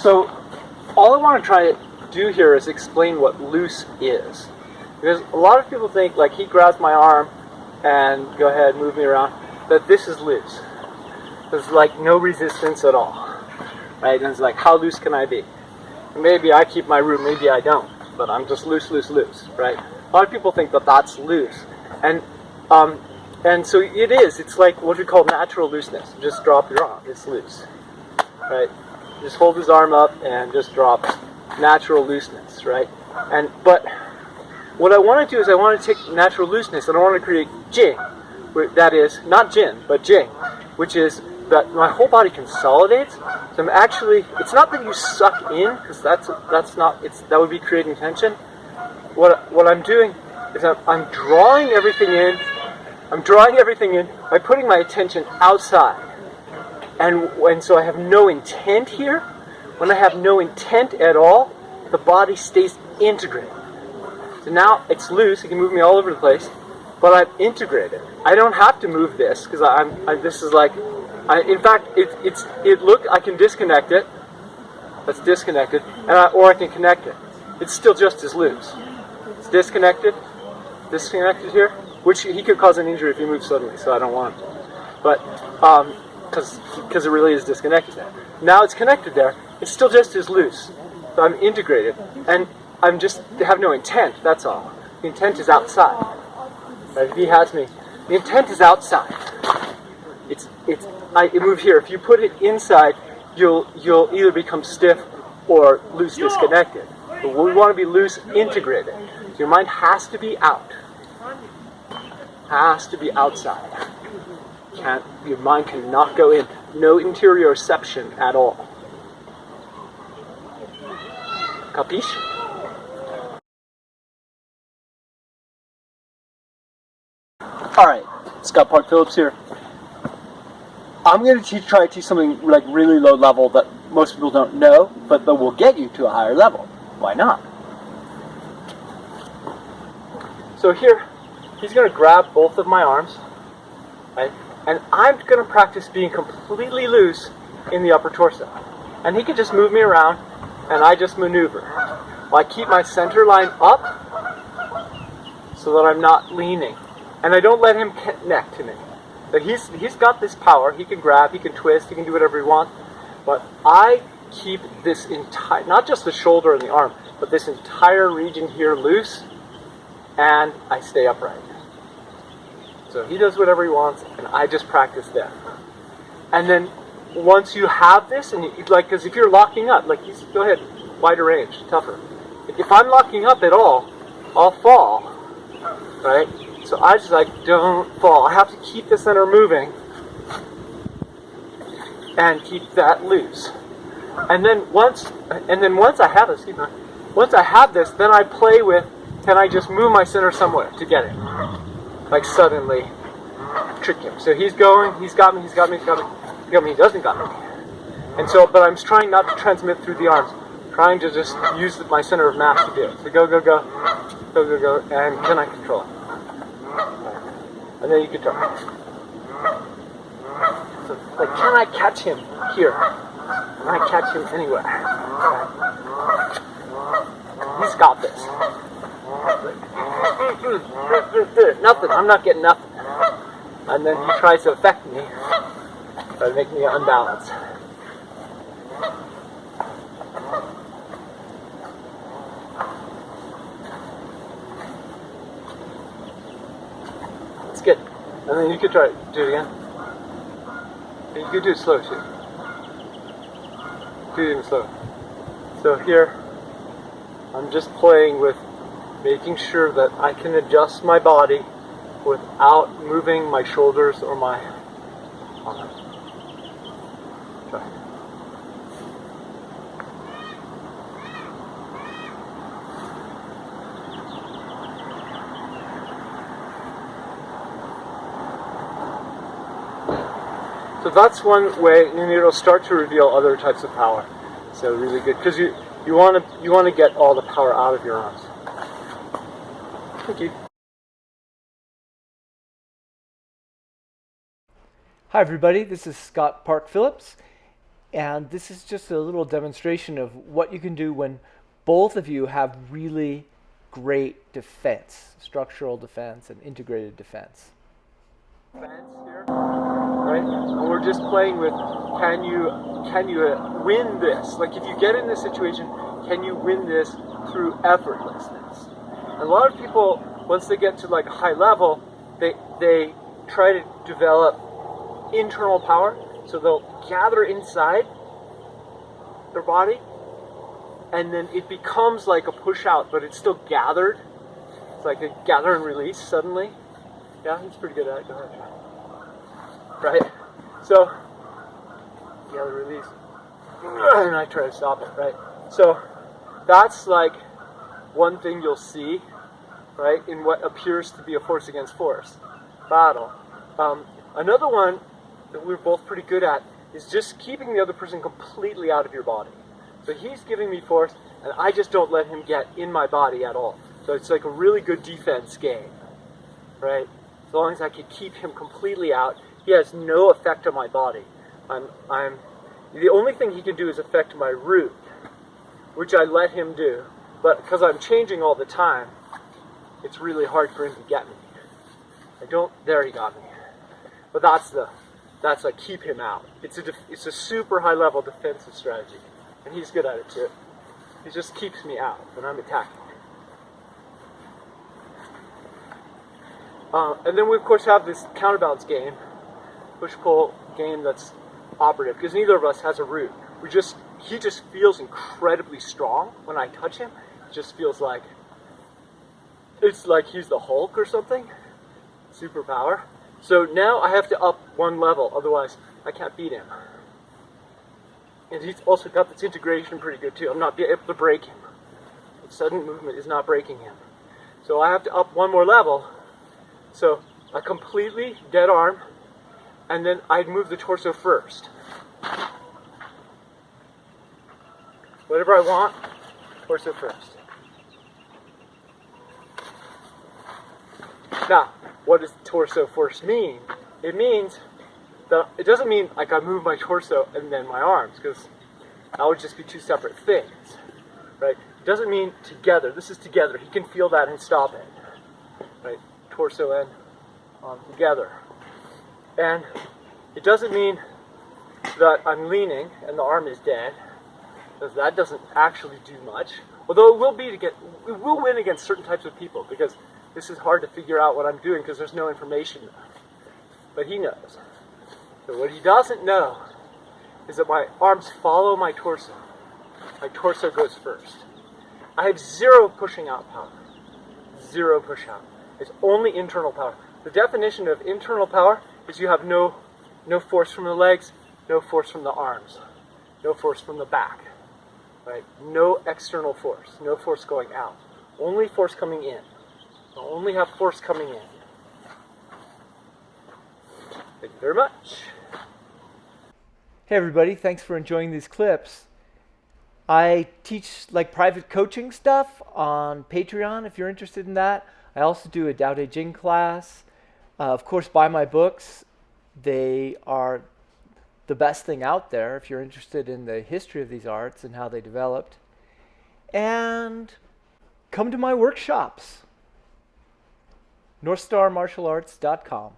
So all I want to try to do here is explain what loose is. Because a lot of people think, like, he grabs my arm and go ahead, move me around, that this is loose. There's like no resistance at all, right? And it's like, how loose can I be? Maybe I keep my root, maybe I don't, but I'm just loose, right? A lot of people think that that's loose, and so it is. It's like what we call natural looseness. Just drop your arm; it's loose, right? Just hold his arm up and just drop. Natural looseness, right? But what I want to do is I want to take natural looseness and I want to create jing. That is not jin, but jing, which is that my whole body consolidates. So I'm actually, it's not that you suck in, because that would be creating tension. What I'm doing is I'm drawing everything in. I'm drawing everything in by putting my attention outside, and so I have no intent here. When I have no intent at all, the body stays integrated. So now it's loose. It can move me all over the place, but I'm integrated. I don't have to move this because this is like. In fact, I can disconnect it. That's disconnected, or I can connect it. It's still just as loose. It's disconnected here, which he could cause an injury if he moves suddenly. So I don't want him to. But because it really is disconnected there. Now it's connected there. It's still just as loose. So I'm integrated, and I'm just have no intent. That's all. The intent is outside. Right? If he has me, the intent is outside. I move here. If you put it inside, you'll either become stiff or loose disconnected. But we want to be loose integrated. So your mind has to be out. Has to be outside. Your mind cannot go in. No interioception at all. Capiche? Alright, Scott Park Phillips here. I'm going to try to teach something like really low level that most people don't know, but that will get you to a higher level. Why not? So here, he's going to grab both of my arms, right? And I'm going to practice being completely loose in the upper torso. And he can just move me around, and I just maneuver. I keep my center line up so that I'm not leaning. And I don't let him connect to me. But he's got this power. He can grab, he can twist, he can do whatever he wants. But I keep this entire, not just the shoulder and the arm, but this entire region here loose, and I stay upright. So he does whatever he wants, and I just practice there. And then once you have this, and because if you're locking up, go ahead, wider range, tougher. If I'm locking up at all, I'll fall, right? So I just don't fall. I have to keep the center moving and keep that loose. And then once I have this, once I have this, then I play with, can I just move my center somewhere to get it? Like suddenly trick him. So he's going, he's got me, he doesn't got me. And so, but I'm trying not to transmit through the arms. Trying to just use my center of mass to do it. So go, and can I control it? And then you can try. So, can I catch him here? Can I catch him anywhere? Okay. He's got this. Nothing. I'm not getting nothing. And then he tries to affect me by making me unbalanced. Good. And then you could try do it again. You could do it slow too. Do it even slow. So here, I'm just playing with making sure that I can adjust my body without moving my shoulders or my arm. Try. So that's one way, and it'll start to reveal other types of power. So really good, because you want to get all the power out of your arms. Thank you. Hi everybody, this is Scott Park Phillips, And this is just a little demonstration of what you can do when both of you have really great defense, structural defense and integrated defense. Defense here, right? And we're just playing with, can you win this? Like, if you get in this situation, can you win this through effortlessness? And a lot of people, once they get to like a high level, they try to develop internal power. So they'll gather inside their body, and then it becomes like a push out, but it's still gathered. It's like a gather and release suddenly. Yeah, he's pretty good at it. Go ahead. Right? So, gather, release. And I try to stop it, right? So, that's like one thing you'll see, right, in what appears to be a force against force battle. Another one that we're both pretty good at is just keeping the other person completely out of your body. So he's giving me force, and I just don't let him get in my body at all. So it's like a really good defense game, right? As long as I can keep him completely out, he has no effect on my body. The only thing he can do is affect my root, which I let him do. But because I'm changing all the time, it's really hard for him to get me. There he got me. But that's like keep him out. It's a super high level defensive strategy, and he's good at it too. He just keeps me out when I'm attacking. And then we of course have this counterbalance game, push-pull game that's operative, because neither of us has a root. He just feels incredibly strong when I touch him. It just feels like it's like he's the Hulk or something. Superpower. So now I have to up one level, otherwise I can't beat him. And he's also got this integration pretty good too. I'm not able to break him. Sudden movement is not breaking him. So I have to up one more level. So a completely dead arm, and then I'd move the torso first. Whatever I want, torso first. Now, what does torso first mean? It means that it doesn't mean like I move my torso and then my arms, because that would just be two separate things, right? It doesn't mean together. This is together. He can feel that and stop it, right? Torso and arm together. And it doesn't mean that I'm leaning and the arm is dead, because that doesn't actually do much. Although it will win against certain types of people, because this is hard to figure out what I'm doing because there's no information there. But he knows. So what he doesn't know is that my arms follow my torso. My torso goes first. I have zero pushing out power. Zero push out. It's only internal power. The definition of internal power is you have no force from the legs, no force from the arms, no force from the back. Right? No external force. No force going out. Only force coming in. I only have force coming in. Thank you very much. Hey everybody, thanks for enjoying these clips. I teach like private coaching stuff on Patreon if you're interested in that. I also do a Tao Te Ching class. Of course, buy my books. They are the best thing out there if you're interested in the history of these arts and how they developed. And come to my workshops. NorthstarMartialArts.com